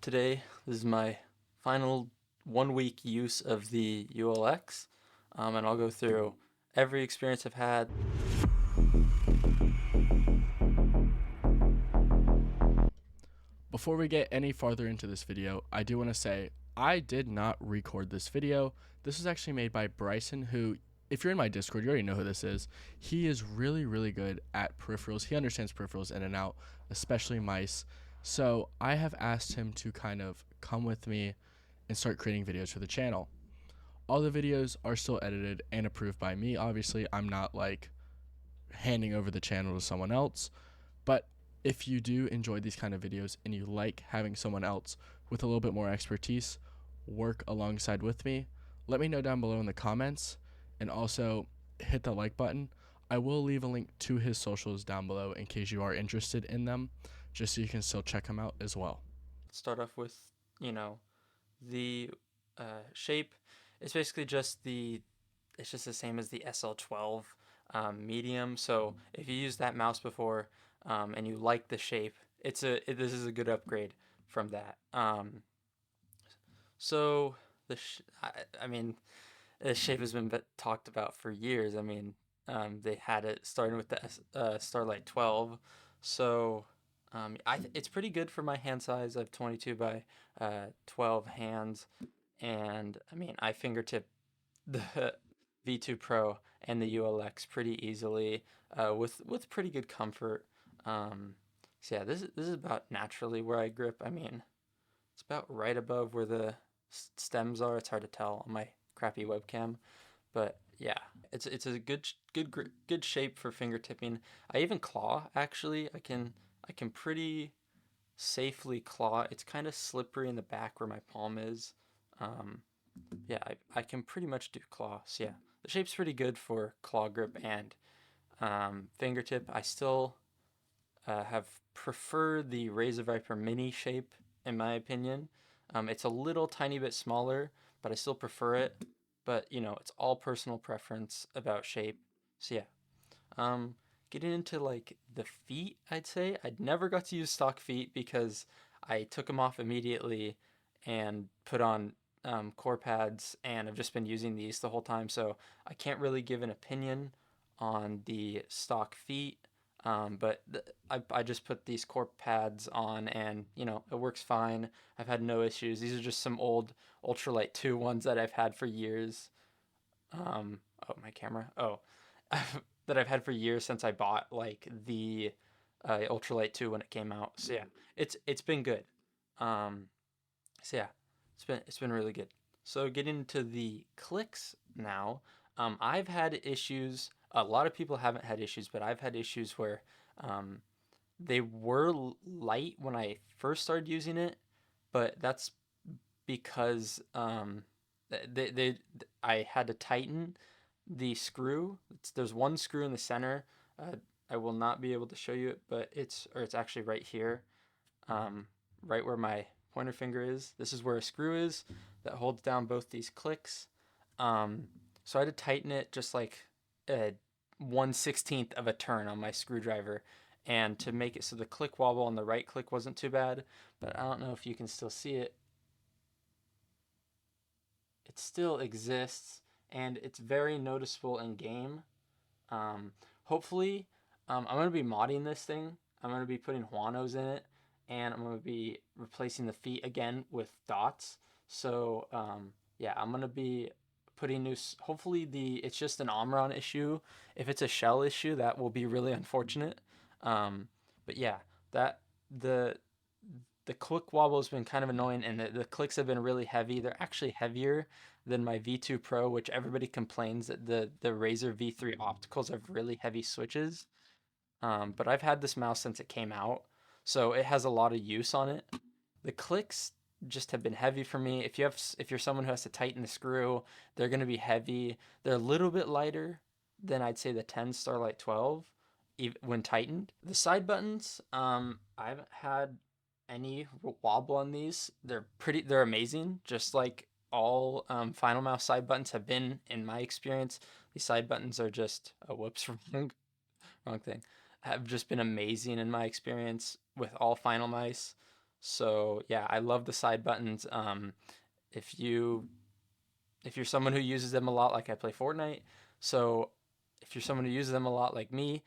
today. This is my final 1 week use of the ULX, and I'll go through every experience I've had. Before we get any farther into this video, I do want to say I did not record this video. This was actually made by Bryson, who, if you're in my Discord, you already know who this is. He is really, really good at peripherals. He understands peripherals in and out, especially mice. So I have asked him to kind of come with me and start creating videos for the channel. All the videos are still edited and approved by me. Obviously, I'm not like handing over the channel to someone else, but if you do enjoy these kind of videos and you like having someone else with a little bit more expertise work alongside with me, let me know down below in the comments, and also hit the like button. I will leave a link to his socials down below in case you are interested in them, just so you can still check him out as well. Start off with, the shape. It's basically it's just the same as the SL12 medium. So if you used that mouse before and you like the shape, this is a good upgrade from that. So I mean, the shape has been talked about for years. I mean, they had it starting with the Starlight 12. So it's pretty good for my hand size. I have 22 by 12 hands, and I mean, I fingertip the V2 Pro and the ULX pretty easily with pretty good comfort. So yeah, this is about naturally where I grip. I mean, it's about right above where the stems are. It's hard to tell on my crappy webcam, but yeah, it's a good shape for fingertipping. I even claw actually. I can pretty safely claw. It's kind of slippery in the back where my palm is. Um, yeah, I can pretty much do claw. So yeah, the shape's pretty good for claw grip and fingertip. I still have preferred the Razor Viper Mini shape in my opinion. It's a little tiny bit smaller, but I still prefer it. But it's all personal preference about shape. So yeah, getting into like the feet, I'd say I'd never got to use stock feet because I took them off immediately and put on core pads, and I've just been using these the whole time. So I can't really give an opinion on the stock feet. I just put these core pads on, and it works fine. I've had no issues. These are just some old Ultralight 2 ones that I've had for years. Oh, my camera. Oh, that I've had for years since I bought like the Ultralight 2 when it came out. So yeah, it's been good. Um, so yeah, it's been really good. So getting into the clicks now, I've had issues. A lot of people haven't had issues, but I've had issues where um, they were light when I first started using it, but that's because they I had to tighten the screw. There's one screw in the center. I will not be able to show you it, but it's actually right here, right where my pointer finger is. This is where a screw is that holds down both these clicks. So I had to tighten it just like a 1/16th of a turn on my screwdriver, and to make it so the click wobble on the right click wasn't too bad. But I don't know if you can still see it. It still exists, and it's very noticeable in game. Hopefully, I'm going to be modding this thing. I'm going to be putting Juanos in it, and I'm going to be replacing the feet again with dots. So, yeah, I'm going to be putting new. Hopefully, it's just an Omron issue. If it's a shell issue, that will be really unfortunate. Um, but yeah, that the click wobble has been kind of annoying, and the clicks have been really heavy. They're actually heavier than my V2 Pro, which everybody complains that the Razer V3 opticals have really heavy switches. But I've had this mouse since it came out, so it has a lot of use on it. The clicks just have been heavy for me. If you're someone who has to tighten the screw, they're going to be heavy. They're a little bit lighter than I'd say the 10 Starlight 12 when tightened. The side buttons, I haven't had any wobble on these. They're amazing, just like all Final Mouse side buttons have been in my experience. These side buttons are just, oh, whoops, wrong thing, have just been amazing in my experience with all Final Mice. So yeah, I love the side buttons. If you if you're someone who uses them a lot, like I play Fortnite, so if you're someone who uses them a lot, like me,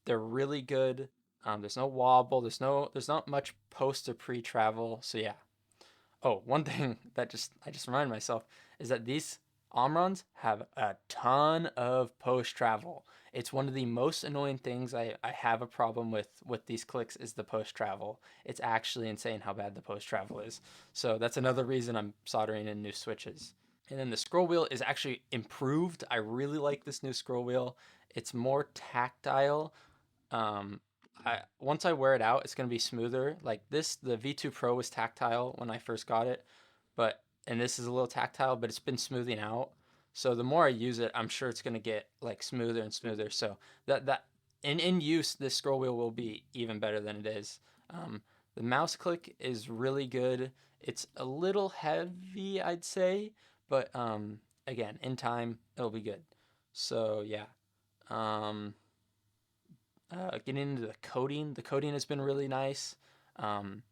they're really good. There's no wobble. There's not much post or pre travel. So yeah. Oh, one thing that just I just reminded myself is that these Omrons have a ton of post travel. It's one of the most annoying things I have a problem with these clicks is the post travel. It's actually insane how bad the post travel is. So that's another reason I'm soldering in new switches. And then the scroll wheel is actually improved. I really like this new scroll wheel. It's more tactile. um, Once I wear it out, it's gonna be smoother. Like this, the V2 Pro was tactile when I first got it, but and this is a little tactile, but it's been smoothing out. So the more I use it, I'm sure it's gonna get like smoother and smoother. So that in use, this scroll wheel will be even better than it is. Um, the mouse click is really good. It's a little heavy, I'd say, but again, in time, it'll be good. So yeah. Um, Getting into the coding has been really nice. Um,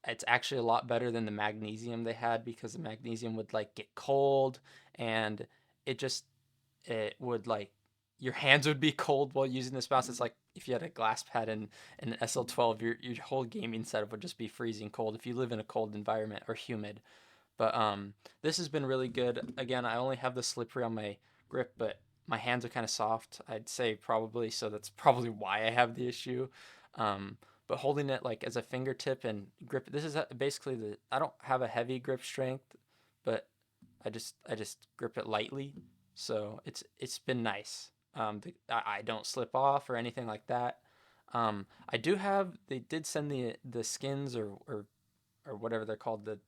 it's actually a lot better than the magnesium they had because the magnesium would like get cold and it just it would like your hands would be cold while using this mouse. It's like if you had a glass pad and an SL12, your whole gaming setup would just be freezing cold if you live in a cold environment or humid. But this has been really good. Again, I only have the slippery on my grip, but my hands are kind of soft, I'd say probably, so that's probably why I have the issue. Um, but holding it like as a fingertip and grip, this is basically the I don't have a heavy grip strength, but I just grip it lightly, so it's been nice. I don't slip off or anything like that. I do have they did send the skins or whatever they're called, the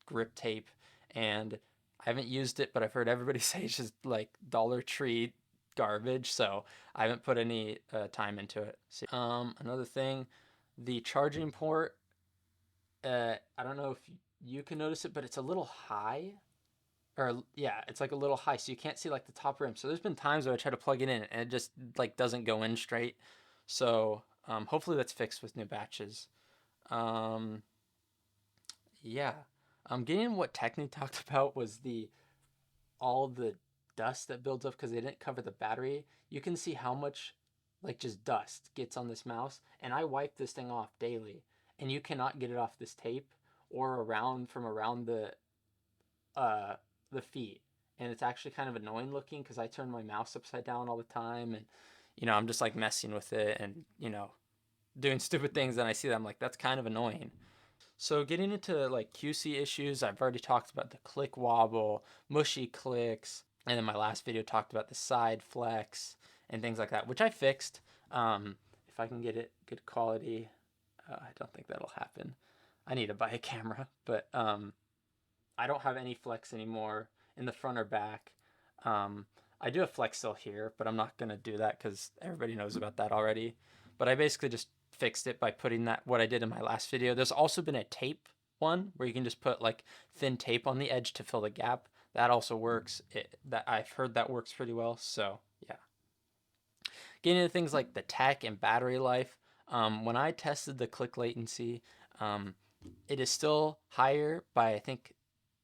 grip tape, and I haven't used it, but I've heard everybody say it's just like Dollar Tree garbage, so I haven't put any time into it. So, another thing, the charging port. I don't know if you can notice it, but it's a little high. Or yeah, it's like a little high, so you can't see like the top rim. So there's been times where I try to plug it in and it just like doesn't go in straight. So hopefully that's fixed with new batches. Um, yeah. Getting what Techni talked about was the all the dust that builds up because they didn't cover the battery. You can see how much like just dust gets on this mouse, and I wipe this thing off daily, and you cannot get it off this tape or around from around uh the feet. And it's actually kind of annoying looking because I turn my mouse upside down all the time, and I'm just like messing with it and doing stupid things, and I see that I'm like that's kind of annoying. So getting into like QC issues, I've already talked about the click wobble, mushy clicks, and then my last video talked about the side flex and things like that, which I fixed. If I can get it good quality, I don't think that'll happen. I need to buy a camera, but I don't have any flex anymore in the front or back. Um, I do have flex still here, but I'm not gonna do that because everybody knows about that already. But I basically just fixed it by putting that what I did in my last video. There's also been a tape one where you can just put like thin tape on the edge to fill the gap. That also works. That I've heard that works pretty well. So yeah, getting into things like the tech and battery life. When I tested the click latency, um, it is still higher by I think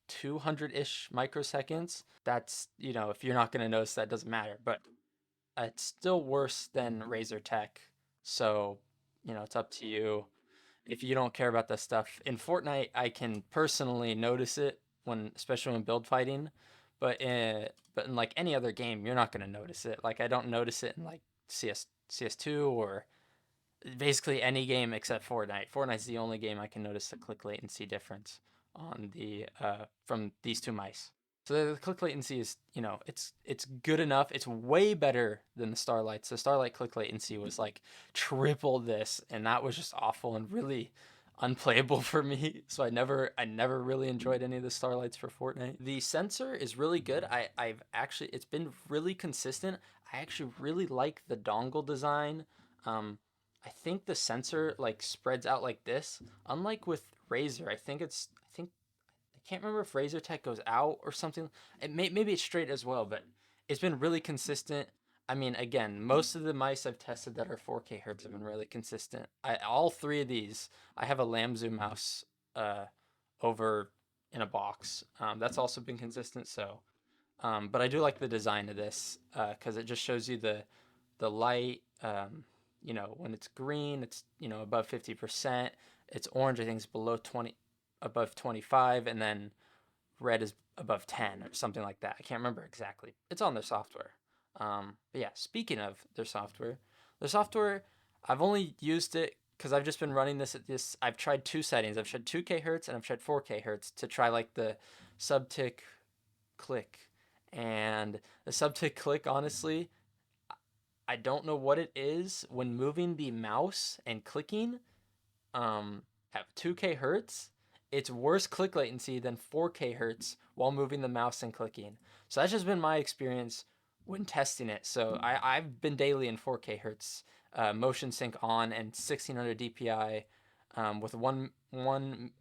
200-ish microseconds. That's, if you're not going to notice, that doesn't matter, but it's still worse than Razer Tech. So, it's up to you. If you don't care about this stuff in Fortnite, I can personally notice it especially when build fighting, but in like any other game, you're not going to notice it. Like I don't notice it in like CS2 or basically any game except Fortnite. Fortnite's the only game I can notice the click latency difference on the from these two mice. So the click latency is, it's good enough. It's way better than the Starlights. The Starlight click latency was like triple this, and that was just awful and really unplayable for me. So I never really enjoyed any of the Starlights for Fortnite. The sensor is really good. I've actually it's been really consistent. I actually really like the dongle design. I think the sensor like spreads out like this. Unlike with Razer, I can't remember if Razer Tech goes out or something. Maybe it's straight as well, but it's been really consistent. I mean, again, most of the mice I've tested that are 4K hertz have been really consistent. All three of these, I have a Lamzu mouse uh, over in a box. That's also been consistent. So, but I do like the design of this because it just shows you the light. When it's green, it's above 50%. It's orange, I think, is below 20, above 25, and then red is above 10 or something like that. I can't remember exactly. It's on their software. But yeah, speaking of their software, I've only used it because I've just been running this at this. I've tried two settings. I've tried 2K hertz and I've tried 4K hertz to try like the subtick click. And the subtick click, honestly, I don't know what it is when moving the mouse and clicking at 2K hertz, it's worse click latency than 4K hertz while moving the mouse and clicking. So that's just been my experience when testing it. So I've been daily in 4K hertz, motion sync on and 1600 DPI with one and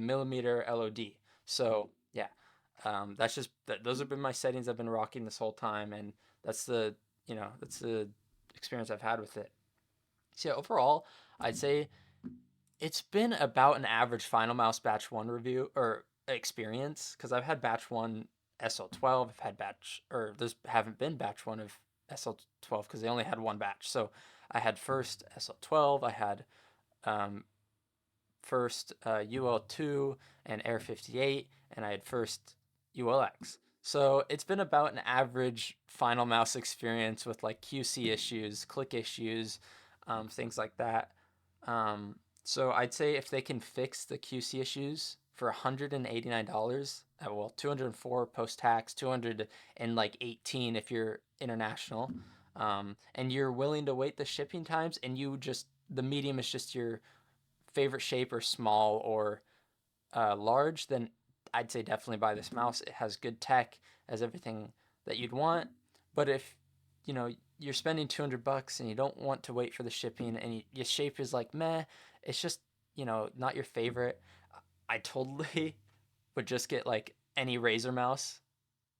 millimeter LOD. So yeah, those have been my settings I've been rocking this whole time, and that's the experience I've had with it. So yeah, overall, I'd say it's been about an average Final Mouse Batch 1 review or experience because I've had Batch 1 SL12, I've had Batch, or there's haven't been Batch 1 of SL12 because they only had one batch. So I had first SL12, I had um, first UL2 and Air 58, and I had first ULX. So it's been about an average Final Mouse experience with like QC issues, click issues, things like that. So I'd say if they can fix the QC issues for $189, well, 204 post tax, 218 if you're international, and you're willing to wait the shipping times, and the medium is just your favorite shape or small or large, then I'd say definitely buy this mouse. It has good tech, has everything that you'd want. But if you're spending $200 and you don't want to wait for the shipping, and your shape is like meh, it's just not your favorite, I totally would just get like any Razer mouse,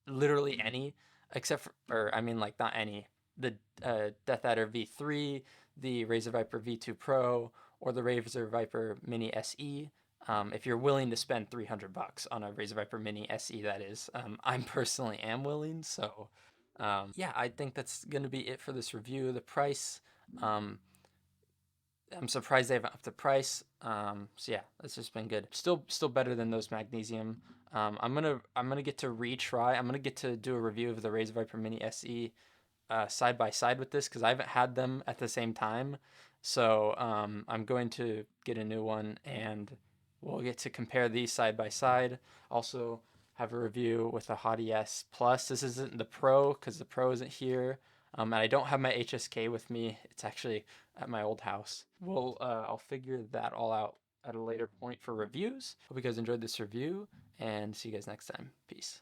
literally any, except for, or I mean like not any, the Death Adder V3, the Razer Viper V2 Pro, or the Razer Viper Mini SE. If you're willing to spend $300 on a Razer Viper Mini SE, that is, I'm personally am willing. So, yeah, I think that's gonna be it for this review. The price, um, I'm surprised they haven't upped the price. So yeah, that's just been good. Still better than those magnesium. I'm gonna get to retry. I'm gonna get to do a review of the Razer Viper Mini SE side by side with this because I haven't had them at the same time. So I'm going to get a new one and we'll get to compare these side by side. Also have a review with a Hot ES Plus. This isn't the Pro because the Pro isn't here. And I don't have my HSK with me. It's actually at my old house. I'll figure that all out at a later point for reviews. Hope you guys enjoyed this review and see you guys next time. Peace.